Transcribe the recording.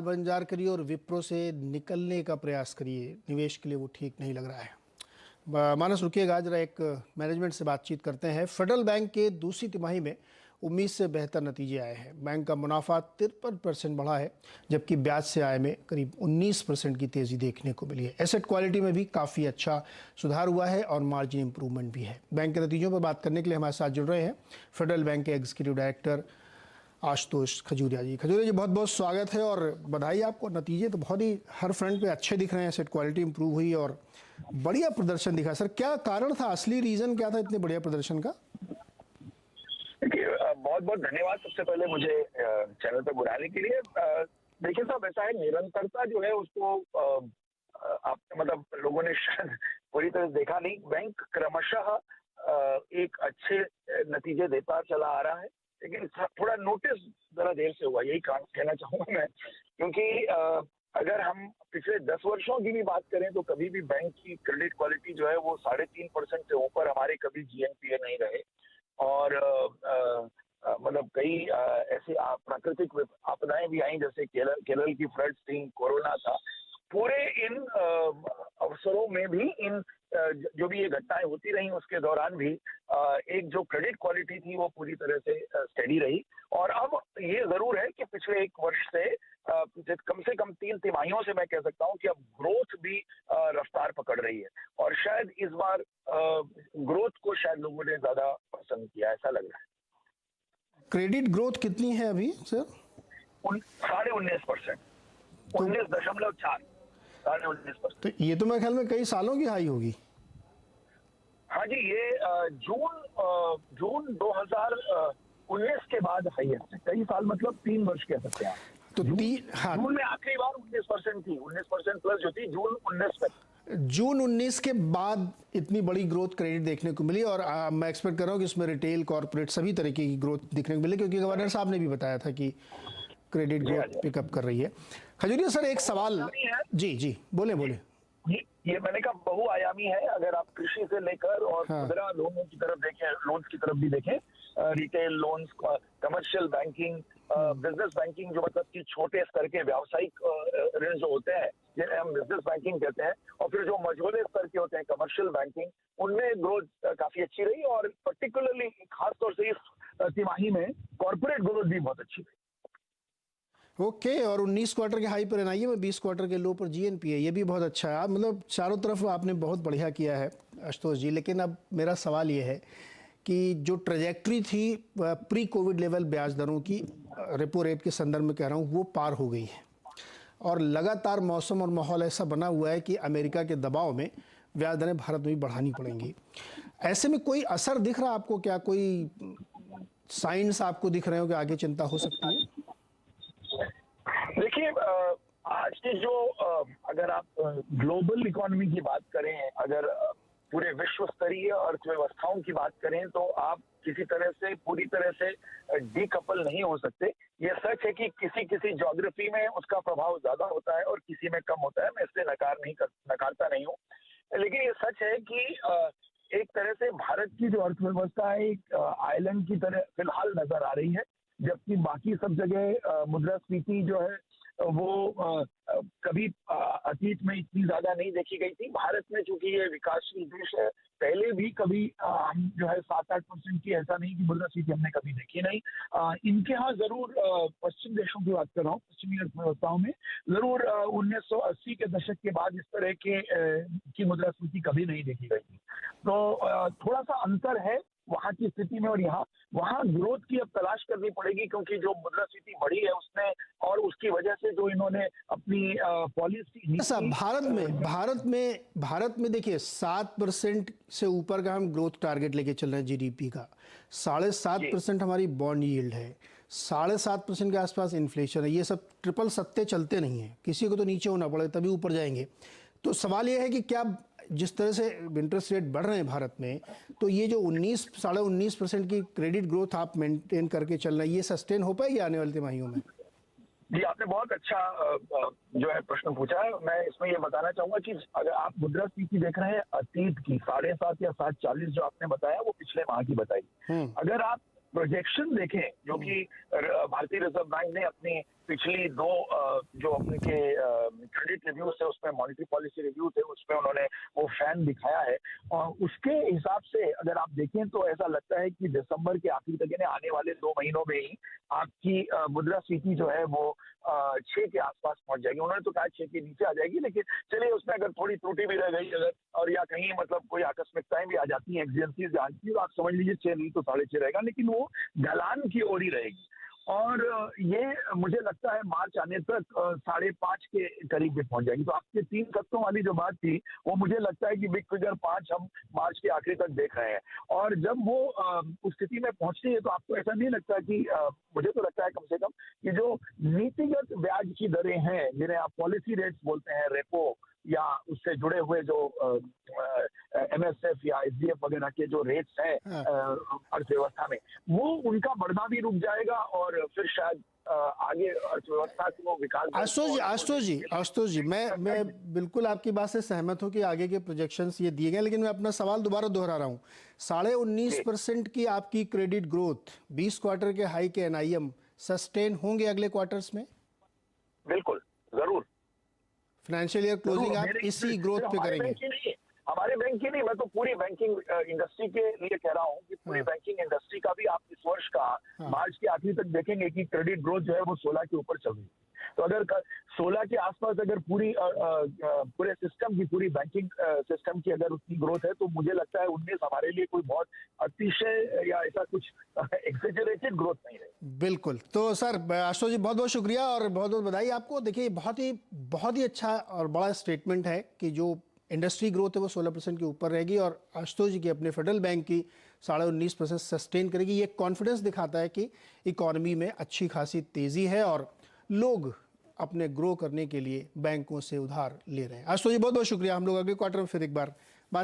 बंजार करिए और विप्रो से निकलने का प्रयास करिए, निवेश के लिए वो ठीक नहीं लग रहा है। मानस रुकिएगा, जरा एक मैनेजमेंट से बातचीत करते हैं। फेडरल बैंक के दूसरी तिमाही में उम्मीद से बेहतर नतीजे आए हैं। बैंक का मुनाफा 53% बढ़ा है, जबकि ब्याज से आय में करीब 19% की तेज़ी देखने को मिली है। एसेट क्वालिटी में भी काफ़ी अच्छा सुधार हुआ है और मार्जिन इंप्रूवमेंट भी है। बैंक के नतीजों पर बात करने के लिए हमारे साथ जुड़ रहे हैं फेडरल बैंक के एग्जीक्यूटिव डायरेक्टर आशुतोष खजूरिया जी। खजूरिया जी, बहुत बहुत स्वागत है और बधाई आपको। नतीजे तो बहुत ही हर फ्रंट पे अच्छे दिख रहे हैं, एसेट क्वालिटी इंप्रूव हुई और बढ़िया प्रदर्शन दिखा। सर, क्या कारण था, असली रीजन क्या था इतने बढ़िया प्रदर्शन का? देखिए, बहुत बहुत धन्यवाद सबसे पहले मुझे चैनल पर बुलाने के लिए। देखिए साहब, ऐसा है, निरंतरता जो है उसको आप मतलब लोगों ने शायद पूरी तरह देखा नहीं। बैंक क्रमशः एक अच्छे नतीजे देता चला आ रहा है, लेकिन थोड़ा नोटिस जरा देर से हुआ, यही कहना चाहूंगा मैं। क्योंकि अगर हम पिछले 10 वर्षों की भी बात करें तो कभी भी बैंक की क्रेडिट क्वालिटी जो है वो 3.5% से ऊपर हमारे कभी जीएनपीए नहीं रहे। और मतलब कई ऐसी प्राकृतिक आपदाएं भी आई, जैसे केरल की फ्लड्स थी, कोरोना था। पूरे इन अवसरों में भी इन जो भी ये घटनाएं होती रही उसके दौरान भी एक जो क्रेडिट क्वालिटी थी वो पूरी तरह से स्टेडी रही। और अब ये जरूर है कि पिछले एक वर्ष से कम 3 तिमाहियों से मैं कह सकता हूं कि अब ग्रोथ भी रफ्तार पकड़ रही है। और शायद इस बार ग्रोथ को शायद लोगों ने ज्यादा पसंद किया, ऐसा लग रहा है। क्रेडिट ग्रोथ कितनी है अभी सर? 19.5%, 19.4, 19.5%। तो ये तो मेरे ख्याल में कई सालों की हाई होगी। हाँ जी, ये जून 2019 के बाद हाईएस्ट है। कई साल मतलब 3 वर्ष कह सकते हैं आप। तो हाँ, जून में आखिरी बार 19% थी, 19% प्लस जो थी जून 19 में। जून 19 के बाद इतनी बड़ी ग्रोथ क्रेडिट देखने को मिली और मैं एक्सपेक्ट कर रहा हूँ कि इसमें रिटेल, कॉर्पोरेट सभी तरीके की ग्रोथ देखने को मिली, क्योंकि गवर्नर साहब ने भी बताया था कि क्रेडिट ग्रोथ पिकअप कर रही है। खजूरिया सर, एक सवाल। जी जी, बोले बोले। ये मैंने कहा बहुआयामी है। अगर आप कृषि से लेकर और खुदरा लोनों की तरफ देखें, लोन्स की तरफ भी देखें, retail loans, commercial banking, business banking, जो मतलब कि छोटे स्तर के व्यावसायिक ऋण जो होते हैं जिन्हें हम बिजनेस बैंकिंग कहते हैं, और फिर जो मझोले स्तर के होते हैं कमर्शियल बैंकिंग, उनमें ग्रोथ काफी अच्छी रही। और पर्टिकुलरली खासतौर से इस तिमाही में कॉर्पोरेट ग्रोथ भी बहुत अच्छी रही। ओके, और 19 क्वार्टर के हाई पर एनआईए में 20 क्वार्टर के लो पर जीएनपीए, ये भी बहुत अच्छा है। मतलब चारों तरफ आपने बहुत बढ़िया किया है आशुतोष जी। लेकिन अब मेरा सवाल ये है कि जो ट्रेजेक्ट्री थी प्री कोविड लेवल ब्याज दरों की, रेपो रेट के संदर्भ में कह रहा हूँ, वो पार हो गई है और लगातार मौसम और माहौल ऐसा बना हुआ है कि अमेरिका के दबाव में ब्याज दरें भारत में भी बढ़ानी पड़ेंगी। ऐसे में कोई असर दिख रहा है आपको क्या? कोई साइंस आपको दिख रहे हो कि आगे चिंता हो सकती है? देखिए, आज की जो अगर आप ग्लोबल इकोनॉमी की बात करें, अगर पूरे विश्व स्तरीय अर्थव्यवस्थाओं की बात करें, तो आप किसी तरह से पूरी तरह से डीकपल नहीं हो सकते। ये सच है कि किसी ज्योग्राफी में उसका प्रभाव ज्यादा होता है और किसी में कम होता है। मैं इससे नकारता नहीं हूँ, लेकिन ये सच है कि एक तरह से भारत की जो अर्थव्यवस्था है एक आइलैंड की तरह फिलहाल नजर आ रही है, जबकि बाकी सब जगह मुद्रास्फीति जो है वो कभी अतीत में इतनी ज्यादा नहीं देखी गई थी। भारत में चूंकि ये विकासशील देश है, पहले भी कभी हम जो है 7-8% की, ऐसा नहीं कि मुद्रास्फीति हमने कभी देखी नहीं। इनके यहाँ जरूर पश्चिम देशों की बात कर रहा हूँ, पश्चिमी अर्थव्यवस्थाओं में जरूर 1980 के दशक के बाद इस तरह के की मुद्रास्फीति कभी नहीं देखी गई थी। तो थोड़ा सा अंतर है वहां की स्थिति में और यहाँ। वहां ग्रोथ की अब तलाश करनी पड़ेगी, क्योंकि जो मुद्रास्फीति बढ़ी है उसने, और उसकी वजह से जो इन्होंने अपनी पॉलिसी। भारत में देखिए 7% से ऊपर का हम ग्रोथ टारगेट लेके चल रहे हैं जीडीपी का। 7.5% हमारी बॉन्ड यील्ड है, 7.5% के आसपास इन्फ्लेशन है। ये सब ट्रिपल सत्ते चलते नहीं है, किसी को तो नीचे होना पड़े तभी ऊपर जाएंगे। तो सवाल ये है कि क्या जिस तरह से इंटरेस्ट रेट बढ़ रहे हैं भारत में, तो ये जो 19-19.5% की क्रेडिट ग्रोथ आप मेंटेन करके चल रहे हैं, ये सस्टेन हो पाएगी आने वाले तिमाहियों में? जी, आपने बहुत अच्छा जो है प्रश्न पूछा है। मैं इसमें ये बताना चाहूंगा कि अगर आप मुद्रास्फीति देख रहे हैं अतीत की 7.5 या 7.40 जो आपने बताया, वो पिछले माह की बताई। अगर आप प्रोजेक्शन देखें जो कि भारतीय रिजर्व बैंक ने अपनी पिछली दो जो उनके क्रेडिट रिव्यू थे, उसमें मॉनेटरी पॉलिसी रिव्यू थे, उसमें उन्होंने वो फैन दिखाया है। और उसके हिसाब से अगर आप देखें तो ऐसा लगता है कि दिसंबर के आखिर तक, यानी आने वाले 2 महीनों में ही आपकी मुद्रास्फीति जो है वो 6 के आसपास पहुंच जाएगी। उन्होंने तो कहा 6 के नीचे आ जाएगी, लेकिन चलिए उसमें अगर थोड़ी त्रुटि भी रह गई अगर, और या कहीं मतलब कोई आकस्मिकताएं भी आ जाती हैं, एक्सीडेंसीज आ जाती है, तो आप समझ लीजिए 6 नहीं तो 6.5 रहेगा, लेकिन वो ढलान की ओर ही रहेगी। और ये मुझे लगता है मार्च आने तक 5.5 के करीब भी पहुंच जाएगी। तो आपके 3 सप्ताहों वाली जो बात थी, वो मुझे लगता है कि बिग फिगर 5 हम मार्च के आखिरी तक देख रहे हैं। और जब वो उस स्थिति में पहुंचती है तो आपको ऐसा नहीं लगता कि मुझे तो लगता है कम से कम कि जो नीतिगत ब्याज की दरें हैं, जिन्हें आप पॉलिसी रेट्स बोलते हैं, रेपो या उससे जुड़े हुए जो एमएसएफ या एसडीएफ वगैरह के जो रेट्स हैं हाँ। अर्थव्यवस्था में, वो उनका बढ़ना भी रुक जाएगा और फिर शायद आगे अर्थव्यवस्था को विकास। आशुतोष जी, मैं बिल्कुल आपकी बात से सहमत हूं कि आगे के प्रोजेक्शंस ये दिए गए, लेकिन मैं अपना सवाल दोबारा दोहरा रहा हूं। 19.5% की आपकी क्रेडिट ग्रोथ, 20 क्वार्टर के हाई के एनआईएम सस्टेन होंगे अगले क्वार्टर्स में? बिल्कुल, जरूर। फाइनेंशियल ईयर क्लोजिंग आप इसी ग्रोथ पे करेंगे? हमारे बैंक की नहीं, मैं तो पूरी बैंकिंग इंडस्ट्री के लिए कह रहा हूँ कि पूरी बैंकिंग इंडस्ट्री का भी आप इस वर्ष का मार्च के आखिरी तक देखेंगे कि क्रेडिट ग्रोथ जो है वो 16 के ऊपर चल रही है। तो अगर 16 के आसपास अगर पूरे सिस्टम की, पूरी बैंकिंग सिस्टम की अगर उतनी ग्रोथ है, तो मुझे लगता है 19 हमारे लिए कोई बहुत अतिशय या ऐसा कुछ एक्सेजरेटेड ग्रोथ नहीं है। बिल्कुल। तो सर आशुतोष जी, बहुत बहुत शुक्रिया और बहुत बहुत बधाई आपको। देखिए बहुत ही अच्छा और बड़ा स्टेटमेंट है कि जो इंडस्ट्री ग्रोथ है वो 16% के ऊपर रहेगी और आशुतोष जी की अपने फेडरल बैंक की 19.5% सस्टेन करेगी। ये कॉन्फिडेंस दिखाता है कि इकॉनमी में अच्छी खासी तेज़ी है और लोग अपने ग्रो करने के लिए बैंकों से उधार ले रहे हैं। आशुतोष जी बहुत बहुत शुक्रिया। हम लोग अगले क्वार्टर में फिर एक बार बातचीत